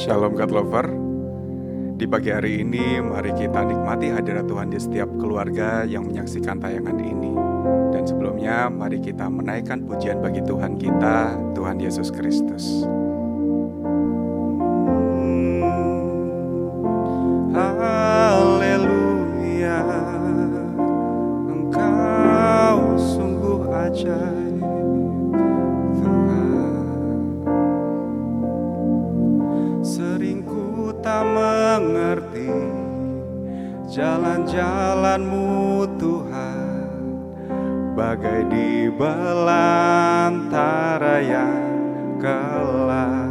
Shalom God Lover. Di pagi hari ini mari kita nikmati hadirat Tuhan di setiap keluarga yang menyaksikan tayangan ini. Dan sebelumnya mari kita menaikkan pujian bagi Tuhan kita, Tuhan Yesus Kristus. Haleluya, Engkau sungguh ajaib Tuhan. Sering ku tak mengerti jalan-jalan-Mu Tuhan, bagai di belantara yang gelap.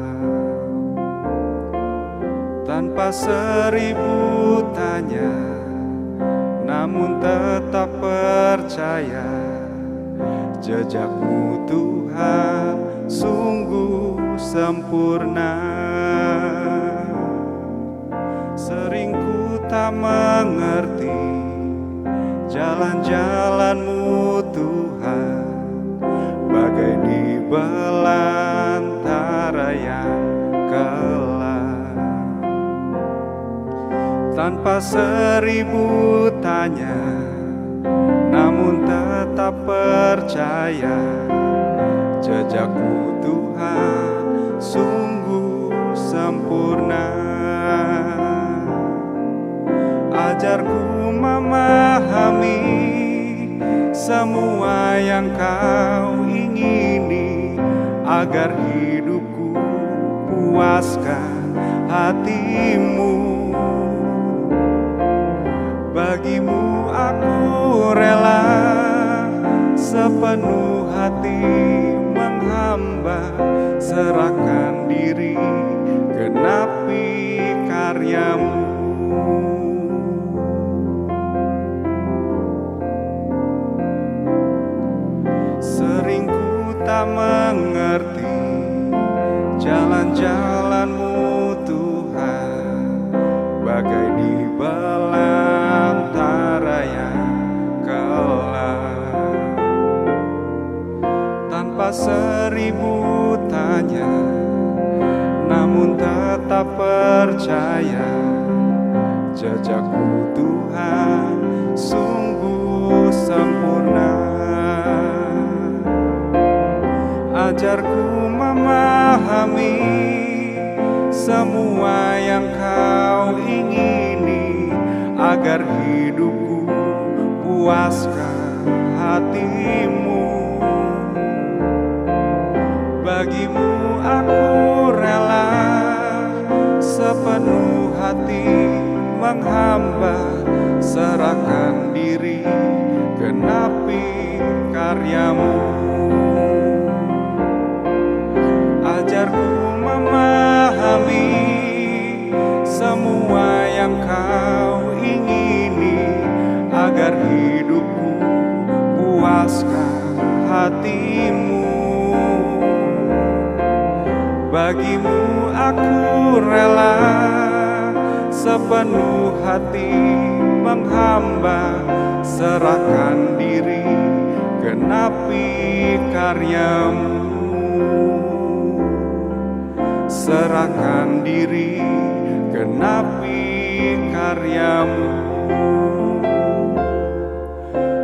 Tanpa seribu tanya, namun tetap percaya, jejak-Mu Tuhan sungguh sempurna. Sering ku tak mengerti jalan-jalan-Mu Tuhan, bagai di belantara yang gelap. Tanpa seribu tanya, namun tetap percaya, jejak-Mu Tuhan sungguh sempurna. Ajarku memahami semua yang Kau ingini, agar hidupku puaskan hati-Mu. Bagimu aku rela sepenuh hati menghamba, serahkan diri, genapi karya-Mu. Sering ku tak mengerti jalan-jalan-Mu Tuhan, bagai di belantara yang gelap. Tanpa seribu tanya, namun tetap percaya, jejak-Mu Tuhan sungguh sempurna. Ajarku memahami semua yang Kau ingini, agar hidupku puaskan hati-Mu. Bagimu aku rela sepenuh hati menghamba, serahkan diri, genapi karya-Mu. Ajarku memahami semua yang Kau ingini, agar hidupku puaskan hati-Mu. Bagimu aku rela sepenuh hati menghamba, serahkan diri, genapi karya-Mu. Serahkan diri, genapi karya-Mu.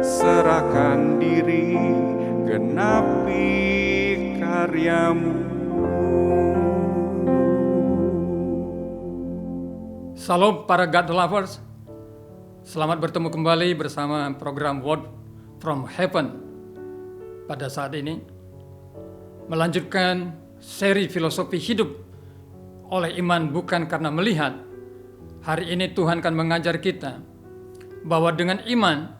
Serahkan diri, genapi karya-Mu. Salam para God lovers. Selamat bertemu kembali bersama program Word from Heaven. Pada saat ini melanjutkan seri filosofi hidup oleh iman bukan karena melihat. Hari ini Tuhan akan mengajar kita bahwa dengan iman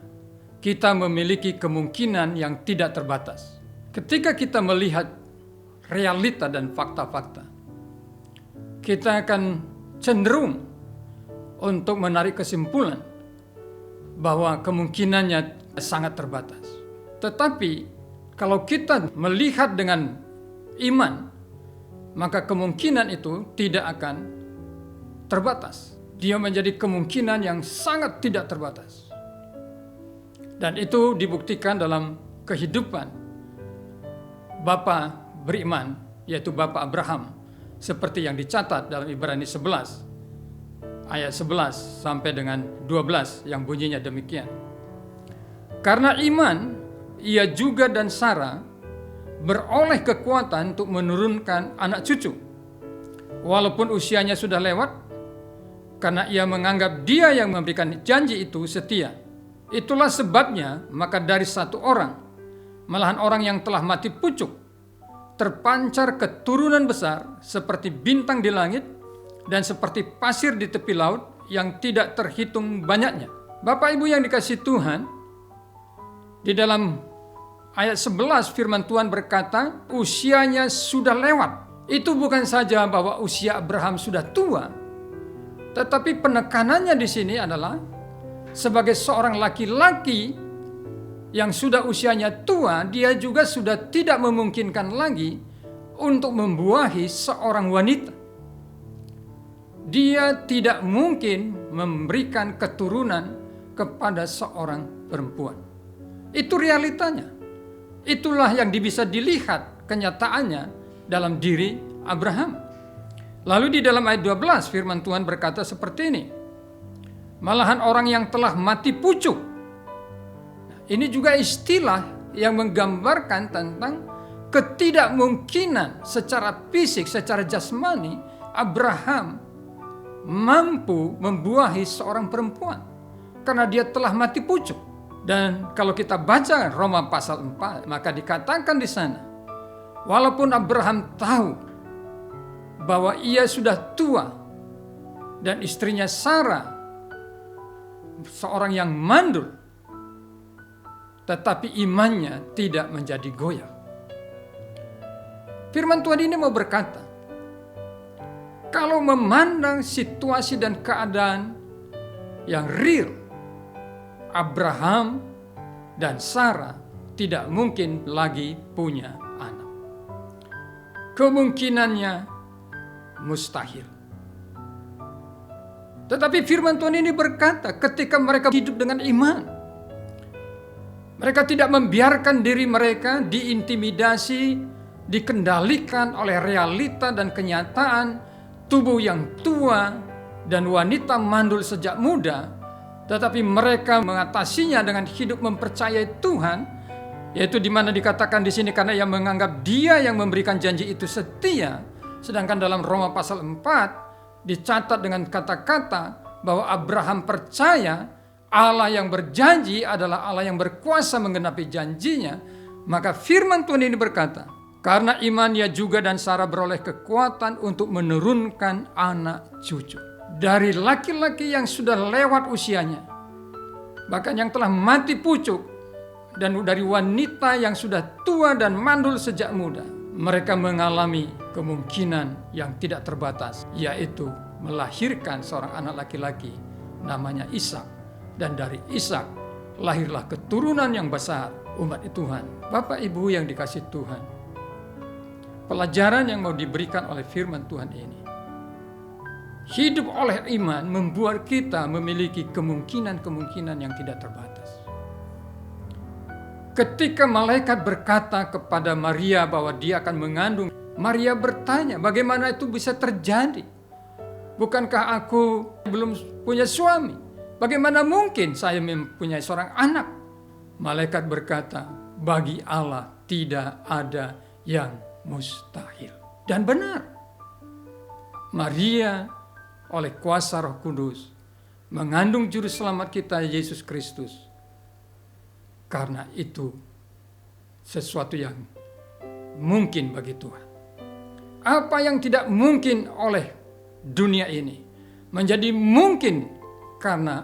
kita memiliki kemungkinan yang tidak terbatas. Ketika kita melihat realita dan fakta-fakta, kita akan cenderung untuk menarik kesimpulan bahwa kemungkinannya sangat terbatas. Tetapi kalau kita melihat dengan iman, maka kemungkinan itu tidak akan terbatas. Dia menjadi kemungkinan yang sangat tidak terbatas. Dan itu dibuktikan dalam kehidupan Bapa beriman, yaitu Bapa Abraham, seperti yang dicatat dalam Ibrani 11 ayat 11 sampai dengan 12 yang bunyinya demikian. Karena iman, ia juga dan Sarah beroleh kekuatan untuk menurunkan anak cucu, walaupun usianya sudah lewat, karena ia menganggap dia yang memberikan janji itu setia. Itulah sebabnya, maka dari satu orang, malahan orang yang telah mati pucuk, terpancar keturunan besar seperti bintang di langit dan seperti pasir di tepi laut yang tidak terhitung banyaknya. Bapak Ibu yang dikasihi Tuhan, di dalam ayat 11 firman Tuhan berkata, usianya sudah lewat. Itu bukan saja bahwa usia Abraham sudah tua, tetapi penekanannya di sini adalah sebagai seorang laki-laki yang sudah usianya tua, dia juga sudah tidak memungkinkan lagi untuk membuahi seorang wanita. Dia tidak mungkin memberikan keturunan kepada seorang perempuan. Itu realitanya. Itulah yang bisa dilihat kenyataannya dalam diri Abraham. Lalu di dalam ayat 12 firman Tuhan berkata seperti ini. Malahan orang yang telah mati pucuk. Ini juga istilah yang menggambarkan tentang ketidakmungkinan secara fisik, secara jasmani Abraham mampu membuahi seorang perempuan karena dia telah mati pucuk. Dan kalau kita baca Roma pasal 4, maka dikatakan di sana, walaupun Abraham tahu bahwa ia sudah tua dan istrinya Sarah seorang yang mandul, tetapi imannya tidak menjadi goyah. Firman Tuhan ini mau berkata, kalau memandang situasi dan keadaan yang real, Abraham dan Sarah tidak mungkin lagi punya anak. Kemungkinannya mustahil. Tetapi firman Tuhan ini berkata, ketika mereka hidup dengan iman, mereka tidak membiarkan diri mereka diintimidasi, dikendalikan oleh realita dan kenyataan tubuh yang tua dan wanita mandul sejak muda, tetapi mereka mengatasinya dengan hidup mempercayai Tuhan, yaitu di mana dikatakan di sini karena ia menganggap dia yang memberikan janji itu setia, sedangkan dalam Roma pasal 4 dicatat dengan kata-kata bahwa Abraham percaya Allah yang berjanji adalah Allah yang berkuasa menggenapi janjinya. Maka firman Tuhan ini berkata, karena iman ia juga dan Sarah beroleh kekuatan untuk menurunkan anak cucu dari laki-laki yang sudah lewat usianya, bahkan yang telah mati pucuk, dan dari wanita yang sudah tua dan mandul sejak muda. Mereka mengalami kemungkinan yang tidak terbatas, yaitu melahirkan seorang anak laki-laki namanya Ishak. Dan dari Ishak lahirlah keturunan yang besar, umat Tuhan. Bapak Ibu yang dikasihi Tuhan, pelajaran yang mau diberikan oleh firman Tuhan ini, hidup oleh iman membuat kita memiliki kemungkinan-kemungkinan yang tidak terbatas. Ketika malaikat berkata kepada Maria bahwa dia akan mengandung, Maria bertanya, bagaimana itu bisa terjadi? Bukankah aku belum punya suami? Bagaimana mungkin saya mempunyai seorang anak? Malaikat berkata, bagi Allah tidak ada yang mustahil. Dan benar, Maria oleh kuasa Roh Kudus mengandung juru selamat kita Yesus Kristus. Karena itu sesuatu yang mungkin bagi Tuhan. Apa yang tidak mungkin oleh dunia ini menjadi mungkin karena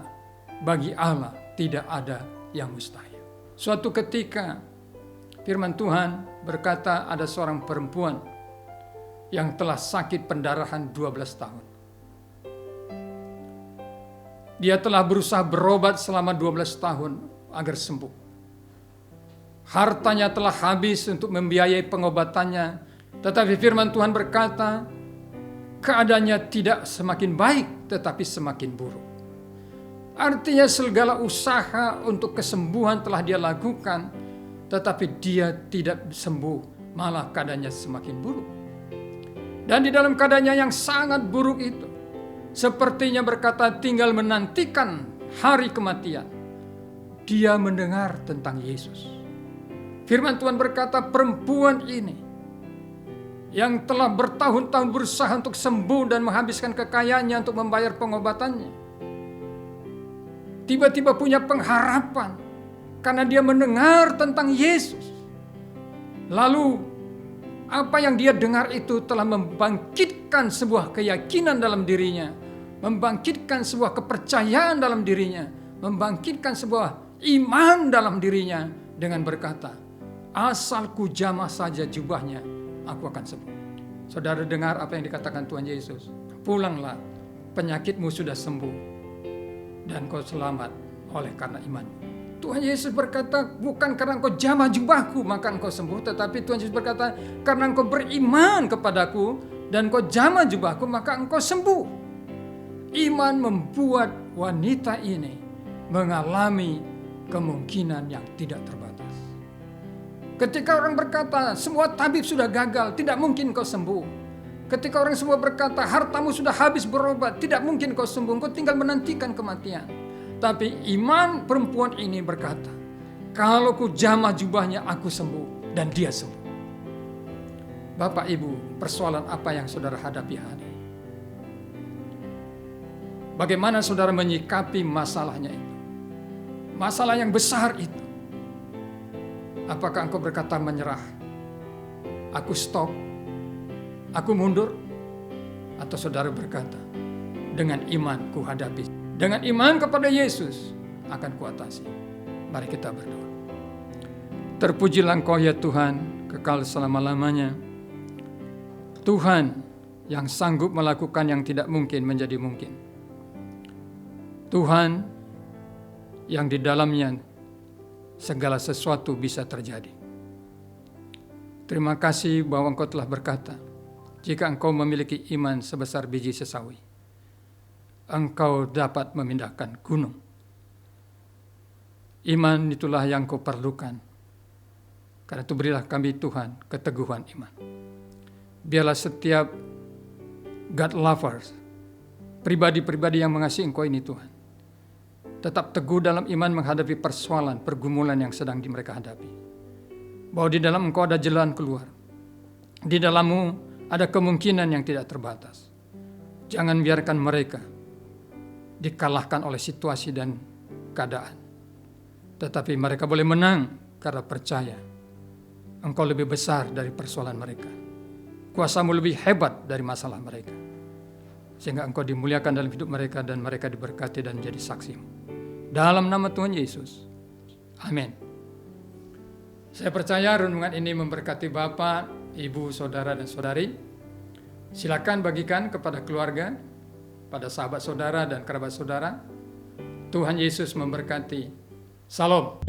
bagi Allah tidak ada yang mustahil. Suatu ketika firman Tuhan berkata ada seorang perempuan yang telah sakit pendarahan 12 tahun. Dia telah berusaha berobat selama 12 tahun agar sembuh. Hartanya telah habis untuk membiayai pengobatannya, tetapi firman Tuhan berkata keadaannya tidak semakin baik tetapi semakin buruk. Artinya segala usaha untuk kesembuhan telah dia lakukan, tetapi dia tidak sembuh, malah keadaannya semakin buruk. Dan di dalam keadaannya yang sangat buruk itu, sepertinya berkata tinggal menantikan hari kematian, dia mendengar tentang Yesus. Firman Tuhan berkata, perempuan ini yang telah bertahun-tahun berusaha untuk sembuh dan menghabiskan kekayaannya untuk membayar pengobatannya, tiba-tiba punya pengharapan karena dia mendengar tentang Yesus. Lalu apa yang dia dengar itu telah membangkitkan sebuah keyakinan dalam dirinya, membangkitkan sebuah kepercayaan dalam dirinya, membangkitkan sebuah iman dalam dirinya dengan berkata, asal ku jamah saja jubahnya, aku akan sembuh. Saudara dengar apa yang dikatakan Tuhan Yesus. Pulanglah, penyakitmu sudah sembuh dan kau selamat oleh karena imanmu. Tuhan Yesus berkata, bukan karena engkau jamah jubahku maka engkau sembuh, tetapi Tuhan Yesus berkata, karena engkau beriman kepadaku dan engkau jamah jubahku maka engkau sembuh. Iman membuat wanita ini mengalami kemungkinan yang tidak terbatas. Ketika orang berkata, semua tabib sudah gagal, tidak mungkin kau sembuh. Ketika orang semua berkata, hartamu sudah habis berobat, tidak mungkin kau sembuh, kau tinggal menantikan kematian. Tapi iman perempuan ini berkata, kalau ku jamah jubahnya aku sembuh, dan dia sembuh. Bapak Ibu, persoalan apa yang saudara hadapi hari ini? Bagaimana saudara menyikapi masalahnya itu? Masalah yang besar itu. Apakah engkau berkata menyerah? Aku stop? Aku mundur? Atau saudara berkata, dengan iman ku hadapi. Dengan iman kepada Yesus akan kuatasi. Mari kita berdoa. Terpujilah Engkau ya Tuhan, kekal selama-lamanya. Tuhan yang sanggup melakukan yang tidak mungkin menjadi mungkin. Tuhan yang di dalamnya segala sesuatu bisa terjadi. Terima kasih bahwa Engkau telah berkata, jika engkau memiliki iman sebesar biji sesawi, engkau dapat memindahkan gunung. Iman itulah yang kau perlukan. Karena itu berilah kami Tuhan keteguhan iman. Biarlah setiap God lovers, pribadi-pribadi yang mengasihi engkau ini Tuhan, tetap teguh dalam iman menghadapi persoalan, pergumulan yang sedang mereka hadapi. Bahwa di dalam engkau ada jalan keluar. Di dalammu ada kemungkinan yang tidak terbatas. Jangan biarkan mereka dikalahkan oleh situasi dan keadaan. Tetapi mereka boleh menang karena percaya engkau lebih besar dari persoalan mereka. Kuasamu lebih hebat dari masalah mereka. Sehingga engkau dimuliakan dalam hidup mereka dan mereka diberkati dan menjadi saksimu. Dalam nama Tuhan Yesus. Amin. Saya percaya renungan ini memberkati Bapak, Ibu, Saudara, dan Saudari. Silakan bagikan kepada keluarga, pada sahabat saudara dan kerabat saudara. Tuhan Yesus memberkati. Salam.